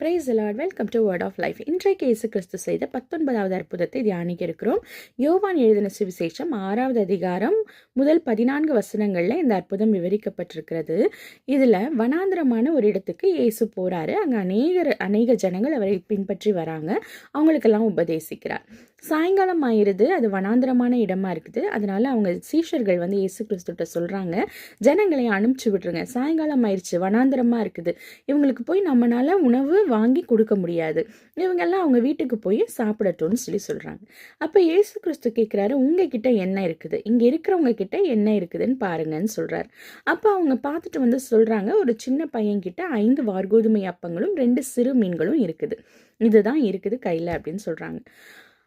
Price the Lord. Welcome to word of life. இன்றைக்கு இயேசு கிறிஸ்து செய்த 19வது அற்புதத்தை தியானிக்க இருக்கிறோம். யோவான் எழுதின சுவிசேஷம் 6வது அதிகாரம் முதல் 14 வசனங்களில் இந்த அற்புதம் விவரிக்கப்பட்டிருக்கிறது. இதில் வனாந்திரமான ஒரு இடத்துக்கு இயேசு போகிறாரு. அங்கே அநேக ஜனங்கள் அவரை பின்பற்றி வராங்க. அவங்களுக்கெல்லாம் உபதேசிக்கிறார். சாயங்காலம் ஆயிடுது. அது வனாந்திரமான இடமா இருக்குது. அதனால அவங்க சீஷர்கள் இயேசு கிறிஸ்துட்ட சொல்கிறாங்க, ஜனங்களை அனுப்பிச்சு விட்டுருங்க, சாயங்காலம் ஆயிடுச்சு, வனாந்திரமாக இருக்குது, இவங்களுக்கு போய் நம்மளால உணவு வாங்கி கொடுக்க முடியாது, இவங்கெல்லாம் அவங்க வீட்டுக்கு போய் சாப்பிடட்டும்னு சொல்கிறாங்க. அப்போ இயேசு கிறிஸ்து கேட்குறாரு, உங்ககிட்ட என்ன இருக்குது, இங்கே இருக்கிறவங்க கிட்ட என்ன இருக்குதுன்னு பாருங்கன்னு சொல்கிறார். அப்போ அவங்க பார்த்துட்டு சொல்கிறாங்க, ஒரு சின்ன பையன்கிட்ட 5 வார்கோதுமை அப்பங்களும் 2 சிறு மீன்களும் இருக்குது, இதுதான் இருக்குது கையில் அப்படின்னு சொல்கிறாங்க.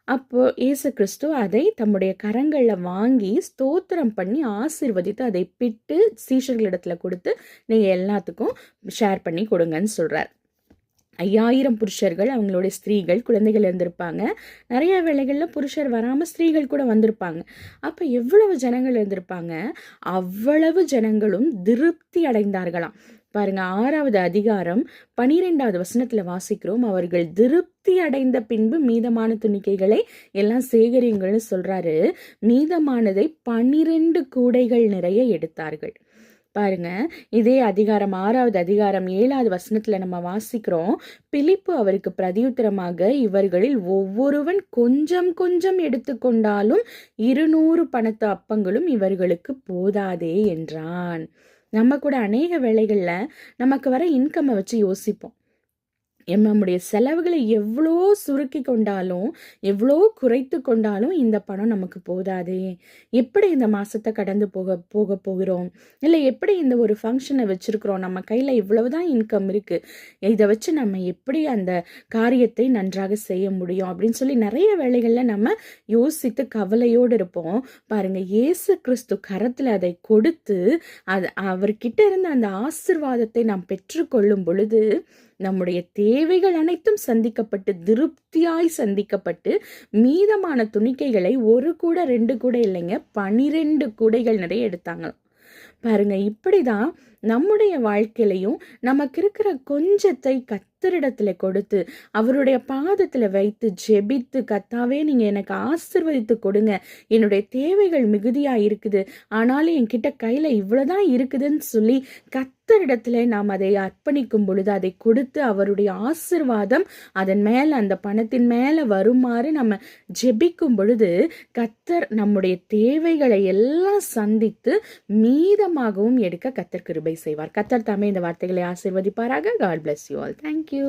அப்போ இயேசு கிறிஸ்து அதை தம்முடைய கரங்களில் வாங்கி ஸ்தோத்திரம் பண்ணி ஆசீர்வதித்து அதை பிட்டு சீஷர்களிடத்துல கொடுத்து, நீங்கள் எல்லாத்துக்கும் ஷேர் பண்ணி கொடுங்கன்னு சொல்கிறார். 5000 புருஷர்கள், அவங்களுடைய ஸ்திரீகள், குழந்தைகள் இருந்திருப்பாங்க. நிறைய வேளைகளில் புருஷர் வராமல் ஸ்திரீகள் கூட வந்திருப்பாங்க. அப்போ எவ்வளவு ஜனங்கள் இருந்திருப்பாங்க. அவ்வளவு ஜனங்களும் திருப்தி அடைந்தார்களாம். பாருங்க, 6வது அதிகாரம் 12வது வசனத்துல வாசிக்கிறோம், அவர்கள் திருப்தி அடைந்த பின்பு மீதமான துணிக்கைகளை எல்லாம் சேகரிங்கள்னு சொல்றாரு. மீதமானதை 12 கூடைகள் நிறைய எடுத்தார்கள். பாருங்க, இதே அதிகாரம் 6வது அதிகாரம் 7வது வசனத்துல நம்ம வாசிக்கிறோம், பிலிப்பு அவருக்கு பிரதியுத்தரமாக, இவர்களில் ஒவ்வொருவன் கொஞ்சம் கொஞ்சம் எடுத்துக்கொண்டாலும் 200 பணத்து அப்பங்களும் இவர்களுக்கு போதாதே என்றான். நம்ம கூட அநேக வேளைகளில் நமக்கு வர இன்கம்மை வச்சு யோசிப்போம், நம்முடைய செலவுகளை எவ்வளோ சுருக்கி கொண்டாலும், எவ்வளோ குறைத்து கொண்டாலும் இந்த பணம் நமக்கு போதாதே, எப்படி இந்த மாதத்தை கடந்து போக போகிறோம், இல்லை எப்படி இந்த ஒரு ஃபங்க்ஷனை வச்சுருக்கிறோம், நம்ம கையில் இவ்வளவுதான் இன்கம் இருக்குது, இதை வச்சு நம்ம எப்படி அந்த காரியத்தை நன்றாக செய்ய முடியும் அப்படின்னு சொல்லி நிறைய வேளைகளில் நம்ம யோசித்து கவலையோடு இருப்போம். பாருங்கள், இயேசு கிறிஸ்து கரத்தில் அதை கொடுத்து அவர்கிட்ட இருந்து அந்த ஆசீர்வாதத்தை நாம் பெற்றுக்கொள்ளும் பொழுது நம்முடைய தேவைகள் அனைத்தும் சந்திக்கப்பட்டு, திருப்தியாய் சந்திக்கப்பட்டு, மீதமான துணிக்கைகளை 1 கூட 2 கூட இல்லைங்க, 12 கூடைகள் நிறைய எடுத்தாங்களாம். பாருங்க, இப்படிதான் நம்முடைய வாழ்க்கையிலையும் நமக்கு இருக்கிற கொஞ்சத்தை கர்த்தரிடத்துல கொடுத்து அவருடைய பாதத்துல வைத்து ஜெபித்து, கர்த்தாவே நீங்க எனக்கு ஆசீர்வதித்து கொடுங்க, என்னுடைய தேவைகள் மிகுதியா இருக்குது, ஆனாலும் என்கிட்ட கையில இவ்வளவுதான் இருக்குதுன்னு சொல்லி கர்த்தரிடத்துல நாம் அதை அர்ப்பணிக்கும் பொழுது, அதை கொடுத்து அவருடைய ஆசீர்வாதம் அதன் மேல, அந்த பணத்தின் மேல வருமாறு நம்ம ஜெபிக்கும் பொழுது, கர்த்தர் நம்முடைய தேவைகளை எல்லாம் சந்தித்து மீதமாகவும் எடுக்க கர்த்தர் கிருபை செய்வார். கர்த்தர் தாமே இந்த வார்த்தைகளை ஆசீர்வதிப்பாராக. God bless you all. Thank you.